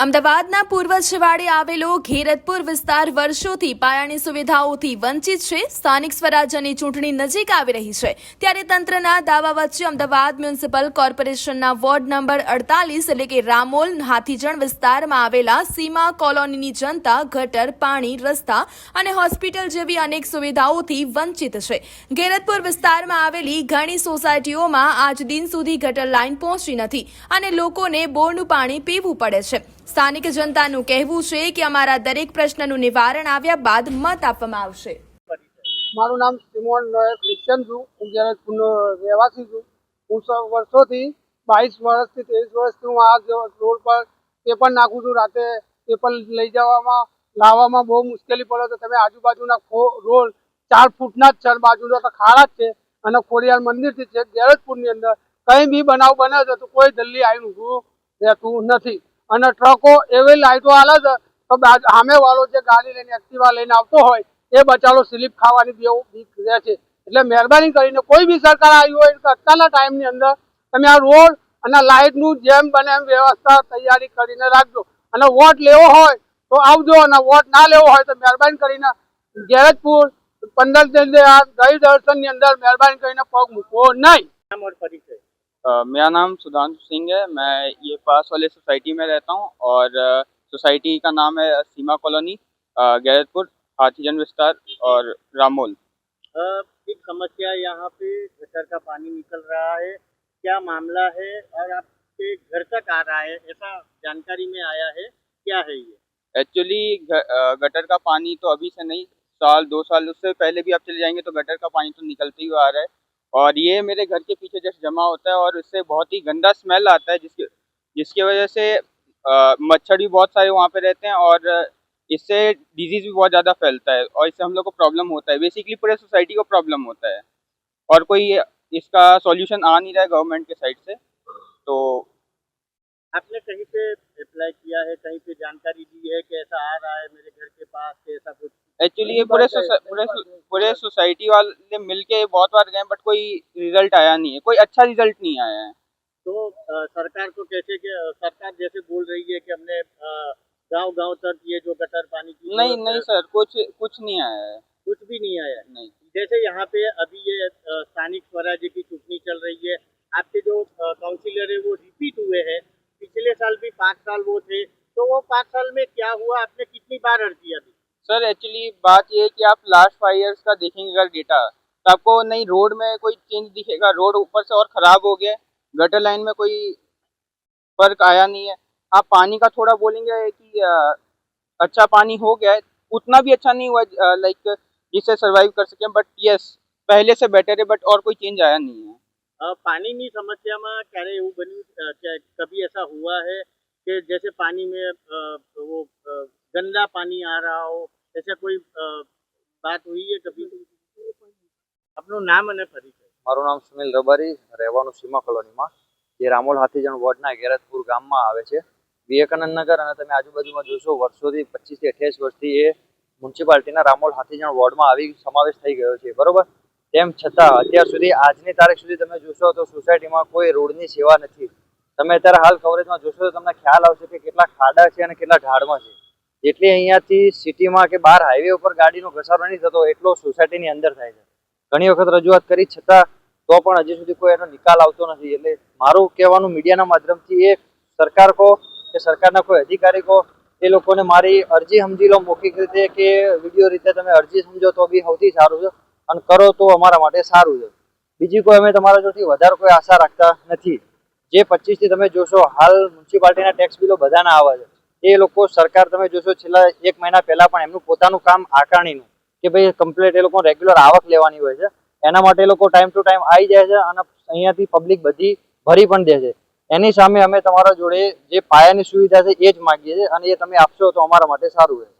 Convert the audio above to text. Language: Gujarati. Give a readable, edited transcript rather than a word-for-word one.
અમદાવાદના પૂર્વ છેવાડે આવેલો ઘેરતપુર વિસ્તાર વર્ષોથી પાયાની સુવિધાઓથી વંચિત છે. સ્થાનિક સ્વરાજ્યની ચૂંટણી નજીક આવી રહી છે ત્યારે તંત્રના દાવા વચ્ચે અમદાવાદ મ્યુનિસિપલ કોર્પોરેશનના વોર્ડ નંબર 48 એટલે કે રામોલ હાથીજણ વિસ્તારમાં આવેલા સીમા કોલોનીની જનતા ગટર, પાણી, રસ્તા અને હોસ્પિટલ જેવી અનેક સુવિધાઓથી વંચિત છે. ઘેરતપુર વિસ્તારમાં આવેલી ઘણી સોસાયટીઓમાં આજ દિન સુધી ગટર લાઇન પહોંચી નથી અને લોકોને બોરનું પાણી પીવું પડે છે. સ્થાનિક જનતાનું કહેવું છે કે અમારા દરેક પ્રશ્નનું નિવારણ આવ્યા બાદ મત આપવામાં આવશે. મારું નામ સિમોન ક્રિશ્ચન છું. હું ગેરતપુરનો રહેવાસી છું. હું વર્ષોથી 22 વર્ષથી 23 વર્ષથી હું આ રોડ પર પેપર નાખું છું. રાતે પેપર લઈ જવામાં લાવવામાં બહુ મુશ્કેલી પડે તો તમે આજુબાજુના રોડ 4 ફૂટના જ છે, બાજુનો તો ખાડા જ છે અને ખોડિયાર મંદિરથી છે. ગેરતપુરની અંદર કંઈ બી બનાવ બને છે તો કોઈ જલ્દી આવીને ઊભું રહેતું નથી અને ટ્રકો એવી લાઈટો આલે છે તો સામે વાળો જે ગાડી લઈને એક્ટિવા લઈને આવતો હોય એ બચારો સ્લીપ ખાવાની બીક રહે છે. એટલે મહેરબાની કરીને કોઈ બી સરકાર આવી હોય તો અત્યારના ટાઈમની અંદર તમે આ રોડ અને લાઇટનું જેમ બને એમ વ્યવસ્થા તૈયારી કરીને રાખજો અને વોટ લેવો હોય તો આવજો અને વોટ ના લેવો હોય તો મહેરબાની કરીને ગેરતપુર 15 ગઈ દર્શનની અંદર મહેરબાની કરીને પગ મૂકવો નહીં. मेरा नाम सुधांशु सिंह है। मैं ये पास वाले सोसाइटी में रहता हूँ और सोसाइटी का नाम है सीमा कॉलोनी, गैरतपुर, हाथीजन विस्तार और रामोल। एक समस्या यहाँ पे गटर का पानी निकल रहा है, क्या मामला है और आपके घर तक आ रहा है, ऐसा जानकारी में आया है, क्या है ये? एक्चुअली गटर का पानी तो अभी से नहीं, साल 2 साल उससे पहले भी आप चले जाएंगे तो गटर का पानी तो निकलते ही आ रहा है और ये मेरे घर के पीछे जैसे जमा होता है और इससे बहुत ही गंदा स्मेल आता है जिसकी वजह से मच्छर भी बहुत सारे वहाँ पे रहते हैं और इससे डिजीज़ भी बहुत ज़्यादा फैलता है और इससे हम लोग को प्रॉब्लम होता है। बेसिकली पूरे सोसाइटी को प्रॉब्लम होता है और कोई इसका सॉल्यूशन आ नहीं रहा है गवर्नमेंट के साइड से। तो आपने कहीं पे अप्लाई किया है, कहीं पे जानकारी दी है कि ऐसा आ रहा है मेरे घर के पास, कि ऐसा कुछ? एक्चुअली ये पूरे सोसाइटी वाले मिलके बहुत बार गए बट कोई रिजल्ट आया नहीं है, कोई अच्छा रिजल्ट नहीं आया है। तो सरकार को कैसे कि सरकार जैसे बोल रही है कि हमने गांव-गांव तक ये जो गटर पानी की नहीं सर, कुछ नहीं आया है, कुछ भी नहीं आया नहीं। जैसे यहाँ पे अभी ये स्थानिक स्वराज्य की चुनाव चल रही है, आपके जो काउंसिलर है वो रिपीट हुए हैं, पिछले साल भी 5 साल वो थे, तो वो 5 साल में क्या हुआ, आपने कितनी बार अर्जियां दी? सर एक्चुअली बात ये है कि आप लास्ट 5 इयर्स का देखेंगे अगर डेटा तो आपको नहीं रोड में कोई चेंज दिखेगा, रोड ऊपर से और ख़राब हो गया, गटर लाइन में कोई फ़र्क आया नहीं है। आप पानी का थोड़ा बोलेंगे कि अच्छा पानी हो गया है, उतना भी अच्छा नहीं हुआ लाइक जिससे सर्वाइव कर सकें, बट यस पहले से बेटर है, बट और कोई चेंज आया नहीं है। પાણીની સમસ્યામાં ક્યારે એવું બન્યું કે કभी ऐसा हुआ है कि जैसे पानी में वो गंदा पानी आ रहा हो, ऐसा कोई बात हुई है कभी? આપનું નામ અને પરિચય? મારું નામ સુનિલ રબારી, રહેવાનું સીમા કોલોનીમાં, જે રામોલ હાથીજણ વોર્ડના ગેરતપુર ગામમાં આવે છે. વિવેકાનંદ નગર અને તમે આજુબાજુમાં જોશો વર્ષોથી 25 થી 28 વર્ષથી એ મ્યુનિસિપાલિટીના રામોલ હાથીજણ વોર્ડમાં આવી સમાવેશ થઈ ગયો છે, બરોબર. તેમ છતાં અત્યાર સુધી આજની તારીખ સુધી તમે જોશો તો સોસાયટીમાં કોઈ રોડની સેવા નથી. તમે અત્યારે હાલ કવરેજમાં જોશો તો તમને ખ્યાલ આવશે કે કેટલા ખાડા છે અને કેટલા ઢાળમાં છે. જેટલી અહીંયાથી સિટીમાં કે બહાર હાઈવે ઉપર ગાડીનો ઘસારો નહીં થતો એટલો સોસાયટીની અંદર થાય છે. ઘણી વખત રજૂઆત કરી છતાં તો પણ હજી સુધી કોઈ એનો નિકાલ આવતો નથી. એટલે મારું કહેવાનું મીડિયાના માધ્યમથી એ સરકાર કો કે સરકારના કોઈ અધિકારી કો એ લોકોને મારી અરજી સમજી લો, મૌખિક રીતે કે વિડીયો રીતે તમે અરજી સમજો તો બી સૌથી સારું છે અને કરો તો અમારા માટે સારું છે. બીજી કોઈ અમે તમારા જોડથી વધારે કોઈ આશા રાખતા નથી. જે 25 થી તમે જોશો હાલ મ્યુનિસિપાલિટીના ટેક્સ બિલો બધાના આવે છે, એ લોકો સરકાર તમે જોશો છેલ્લા 1 મહિના પહેલા પણ એમનું પોતાનું કામ આકારણીનું કે ભાઈ કમ્પ્લીટ એ લોકો રેગ્યુલર આવક લેવાની હોય છે, એના માટે એ લોકો ટાઈમ ટુ ટાઈમ આવી જાય છે અને અહીંયાથી પબ્લિક બધી ભરી પણ દે છે. એની સામે અમે તમારા જોડે જે પાયાની સુવિધા છે એ જ માગીએ છીએ અને એ તમે આપશો તો અમારા માટે સારું રહેશે.